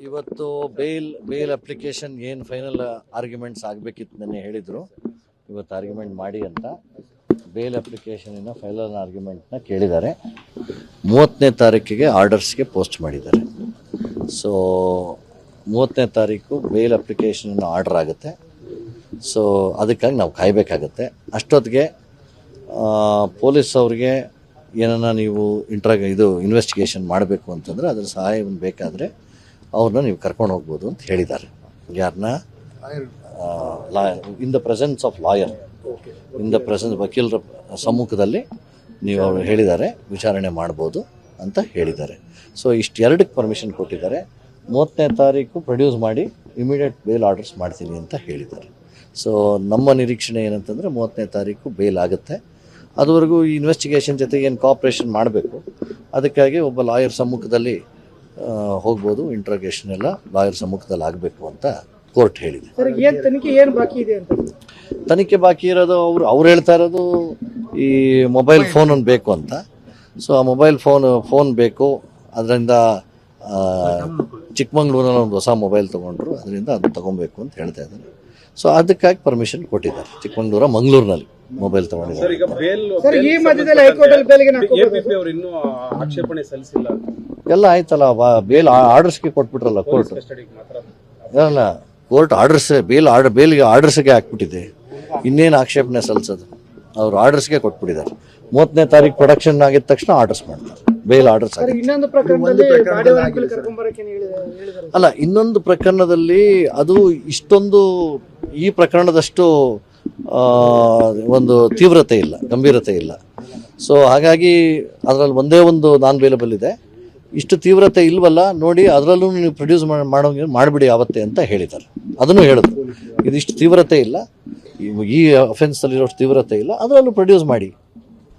ಇವತ್ತು bale application ಏನು final arguments ಆಗಬೇಕಿತ್ತು ನೆನ್ನೆ ಹೇಳಿದರು. ಇವತ್ತು ಆರ್ಗ್ಯುಮೆಂಟ್ ಮಾಡಿ ಅಂತ ಬೇಲ್ ಅಪ್ಲಿಕೇಶನಿನ ಫೈನಲ್ ಆರ್ಗ್ಯುಮೆಂಟ್ನ ಕೇಳಿದ್ದಾರೆ. 30ನೇ ತಾರೀಕಿಗೆ ಆರ್ಡರ್ಸ್ಗೆ ಪೋಸ್ಟ್ ಮಾಡಿದ್ದಾರೆ. ಸೊ 30ನೇ ತಾರೀಕು ಬೇಲ್ ಅಪ್ಲಿಕೇಶನ್ ಆರ್ಡರ್ ಆಗುತ್ತೆ. ಸೊ ಅದಕ್ಕಾಗಿ ನಾವು ಕಾಯಬೇಕಾಗತ್ತೆ. ಅಷ್ಟೊತ್ತಿಗೆ ಪೊಲೀಸ್ ಅವ್ರಿಗೆ ಏನನ್ನ ನೀವು ಇನ್ವೆಸ್ಟಿಗೇಷನ್ ಮಾಡಬೇಕು ಅಂತಂದರೆ ಅದರ ಸಹಾಯವನ್ನು ಬೇಕಾದರೆ ಅವ್ರನ್ನ ನೀವು ಕರ್ಕೊಂಡು ಹೋಗ್ಬೋದು ಅಂತ ಹೇಳಿದ್ದಾರೆ. ಯಾರನ್ನ? In the presence of lawyer, in the presence ವಕೀಲರ ಸಮ್ಮುಖದಲ್ಲಿ ನೀವು ಅವರು ಹೇಳಿದ್ದಾರೆ, ವಿಚಾರಣೆ ಮಾಡ್ಬೋದು ಅಂತ ಹೇಳಿದ್ದಾರೆ. ಸೊ ಎರಡಕ್ಕೆ ಪರ್ಮಿಷನ್ ಕೊಟ್ಟಿದ್ದಾರೆ. 30ನೇ ತಾರೀಕು ಪ್ರೊಡ್ಯೂಸ್ ಮಾಡಿ ಇಮಿಡಿಯೇಟ್ ಬೇಲ್ ಆರ್ಡರ್ಸ್ ಮಾಡ್ತೀನಿ ಅಂತ ಹೇಳಿದ್ದಾರೆ. ಸೊ ನಮ್ಮ ನಿರೀಕ್ಷಣೆ ಏನಂತಂದರೆ 30ನೇ ತಾರೀಕು ಬೇಲ್ ಆಗುತ್ತೆ. ಅದುವರೆಗೂ ಈ ಇನ್ವೆಸ್ಟಿಗೇಷನ್ ಜೊತೆಗೆ ಏನು ಕೋಆಪ್ರೇಷನ್ ಮಾಡಬೇಕು, ಅದಕ್ಕಾಗಿ ಒಬ್ಬ ಲಾಯರ್ ಸಮ್ಮುಖದಲ್ಲಿ ಹೋಗ್ಬೋದು. ಇಂಟ್ರೋಗೇಷನ್ ಎಲ್ಲ ಲಾಯರ್ ಸಮ್ಮುಖದಲ್ಲಿ ಆಗಬೇಕು ಅಂತ ಕೋರ್ಟ್ ಹೇಳಿದೆ. ತನಿಖೆ ಬಾಕಿ ಇರೋದು ಅವ್ರು ಹೇಳ್ತಾ ಇರೋದು ಈ ಮೊಬೈಲ್ ಫೋನನ್ನು ಬೇಕು ಅಂತ. ಸೊ ಆ ಮೊಬೈಲ್ ಫೋನ್ ಬೇಕು, ಅದರಿಂದ ಚಿಕ್ಕಮಂಗ್ಳೂರಲ್ಲಿ ಒಂದು ಹೊಸ ಮೊಬೈಲ್ ತೊಗೊಂಡ್ರು, ಅದರಿಂದ ಅದು ತೊಗೊಬೇಕು ಅಂತ ಹೇಳ್ತಾ ಇದ್ದಾರೆ. ಸೊ ಅದಕ್ಕಾಗಿ ಪರ್ಮಿಷನ್ ಕೊಟ್ಟಿದ್ದಾರೆ. ಚಿಕ್ಕಮಂಗ್ಳೂರ ಮಂಗಳೂರಿನಲ್ಲಿ ಮೊಬೈಲ್ ತೊಗೊಂಡಿದ್ದಾರೆ. ಎಲ್ಲ ಆಯ್ತಲ್ಲ, ಬೇಲ್ ಆರ್ಡರ್ಸ್ಗೆ ಕೊಟ್ಬಿಟ್ರಲ್ಲ ಕೋರ್ಟ್. ಅಲ್ಲ, ಕೋರ್ಟ್ ಆರ್ಡರ್ಸ್ ಬೇಲ್ಗೆ ಆರ್ಡರ್ಸ್ಗೆ ಹಾಕ್ಬಿಟ್ಟಿದೆ. ಇನ್ನೇನು ಆಕ್ಷೇಪಣೆ ಸಲ್ಲಿಸೋದು? ಅವ್ರು ಆರ್ಡರ್ಸ್ಗೆ ಕೊಟ್ಬಿಟ್ಟಿದ್ದಾರೆ. 30ನೇ ತಾರೀಕು ಪ್ರೊಡಕ್ಷನ್ ಆಗಿದ ತಕ್ಷಣ ಆರ್ಡರ್ಸ್ ಮಾಡ್ತಾರೆ, ಬೇಲ್ ಆರ್ಡರ್ಸ್ ಆಗಿದೆ. ಅಲ್ಲ, ಇನ್ನೊಂದು ಪ್ರಕರಣದಲ್ಲಿ ಅದು ಇಷ್ಟೊಂದು ಈ ಪ್ರಕರಣದಷ್ಟು ಒಂದು ತೀವ್ರತೆ ಇಲ್ಲ, ಗಂಭೀರತೆ ಇಲ್ಲ. ಸೊ ಹಾಗಾಗಿ ಅದರಲ್ಲಿ ಒಂದೇ ಒಂದು ನಾನ್ ಬೇಲಬಲ್ ಇದೆ. ಇಷ್ಟು ತೀವ್ರತೆ ಇಲ್ವಲ್ಲ ನೋಡಿ, ಅದರಲ್ಲೂ ನೀವು ಪ್ರೊಡ್ಯೂಸ್ ಮಾಡಿಬಿಡಿ ಆವತ್ತೆ ಅಂತ ಹೇಳಿದ್ದಾರೆ. ಅದನ್ನು ಹೇಳಿದ್ರು, ಇದಿಷ್ಟು ತೀವ್ರತೆ ಇಲ್ಲ, ಈ ಅಫೆನ್ಸಲ್ಲಿರೋಷ್ಟು ತೀವ್ರತೆ ಇಲ್ಲ, ಅದರಲ್ಲೂ ಪ್ರೊಡ್ಯೂಸ್ ಮಾಡಿ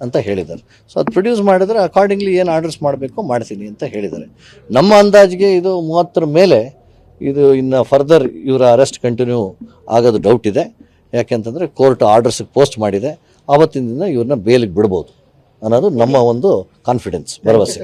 ಅಂತ ಹೇಳಿದ್ದಾರೆ. ಸೊ ಅದು ಪ್ರೊಡ್ಯೂಸ್ ಮಾಡಿದ್ರೆ ಅಕಾರ್ಡಿಂಗ್ಲಿ ಏನು ಆರ್ಡರ್ಸ್ ಮಾಡಬೇಕು ಮಾಡ್ತೀನಿ ಅಂತ ಹೇಳಿದ್ದಾರೆ. ನಮ್ಮ ಅಂದಾಜಿಗೆ ಇದು 30ರ ಮೇಲೆ ಇದು ಇನ್ನು ಫರ್ದರ್ ಇವರ ಅರೆಸ್ಟ್ ಕಂಟಿನ್ಯೂ ಆಗೋದು ಡೌಟ್ ಇದೆ. ಯಾಕೆಂತಂದರೆ ಕೋರ್ಟ್ ಆರ್ಡರ್ಸ್ಗೆ ಪೋಸ್ಟ್ ಮಾಡಿದೆ, ಆವತ್ತಿನ ದಿನ ಇವ್ರನ್ನ ಬೇಲಿಗೆ ಬಿಡ್ಬೋದು ಅನ್ನೋದು ನಮ್ಮ ಒಂದು ಕಾನ್ಫಿಡೆನ್ಸ್, ಭರವಸೆ.